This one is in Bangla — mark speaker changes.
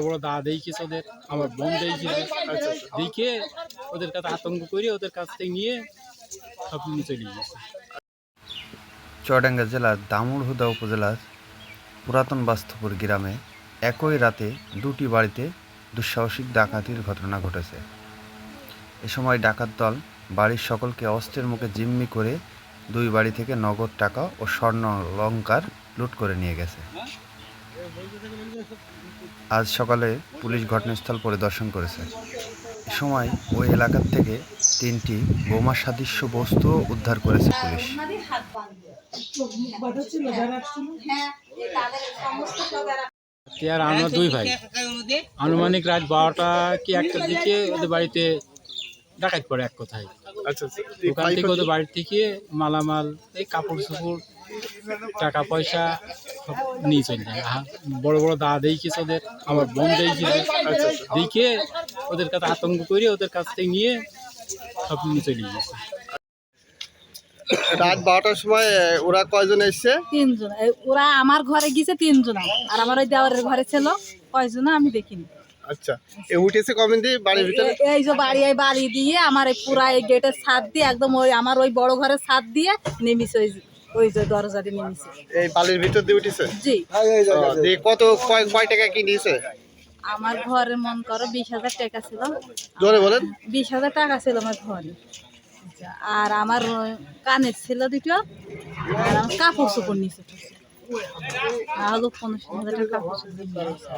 Speaker 1: বড় দাদা দেখিয়েছে ওদের, আমার বোন দেখিয়েছে। দেখে ওদের কাছে আতঙ্ক করে ওদের কাছ থেকে নিয়ে সব নিয়ে চলে গিয়েছে।
Speaker 2: চুয়াডাঙ্গা জেলার দামুড়হুদা উপজেলার পুরাতন বাস্তবপুর গ্রামে একই রাতে দুটি বাড়িতে দুঃসাহসিক ডাকাতির ঘটনা ঘটেছে। এ সময় ডাকাত দল বাড়ির সকলকে অস্ত্রের মুখে জিম্মি করে দুই বাড়ি থেকে নগদ টাকা ও স্বর্ণ অলংকার লুট করে নিয়ে গেছে। আজ সকালে পুলিশ ঘটনাস্থল পরিদর্শন করেছে। এ সময় ওই এলাকার থেকে 3টি বোমা সদৃশ্য বস্তু উদ্ধার করেছে পুলিশ।
Speaker 1: আমরা দুই ভাই আনুমানিক রাত 12টা কি 1টার দিকে ওদের বাড়িতে ডাকাত পড়ে এক কথায়। ওখান থেকে ওদের বাড়ি থেকে মালামাল, এই কাপড় চোপড়, টাকা পয়সা সব নিয়ে চলে যায়। বড় বড় দাদা দেখিয়েছে ওদের, আমার বোন দেখিয়েছে। দেখে ওদের কাছে আতঙ্ক করে ওদের কাছ থেকে নিয়ে সব নিয়ে চলে গিয়েছে।
Speaker 3: রাত 12টার সময় ওরা কয়জন এসছে?
Speaker 4: 3 জন। ওরা আমার ঘরে গিয়েছে 3 জন, আর আমার ওই দেওয়ারের ঘরে ছিল কয়জন আমি দেখিনি।
Speaker 3: আচ্ছা, উঠেছে কমেন দিয়ে বাড়ির ভিতরে?
Speaker 4: এই যে বাড়ি দিয়ে আমার এই পুরা এই গেটের ছাদ দিয়ে একদম ওই আমার ওই বড় ঘরের ছাদ দিয়ে নেমেছে, ওই যে দরজা দিয়ে নেমেছে।
Speaker 3: এই বাড়ির ভিতর দিয়ে উঠেছে?
Speaker 4: জি।
Speaker 3: দিয়ে কয় টাকা কি নিয়েছে?
Speaker 4: আমার ঘরে মন করো 20,000 টাকা ছিল।
Speaker 3: জোরে বলেন।
Speaker 4: 20,000 টাকা ছিল আমার ঘরে। আর আমার কানের ছিল দুটো, আর আমার কাপড় চোপড় নিচে হলো 15,000 টাকা কাপড় চোপড় নিয়ে গেছে।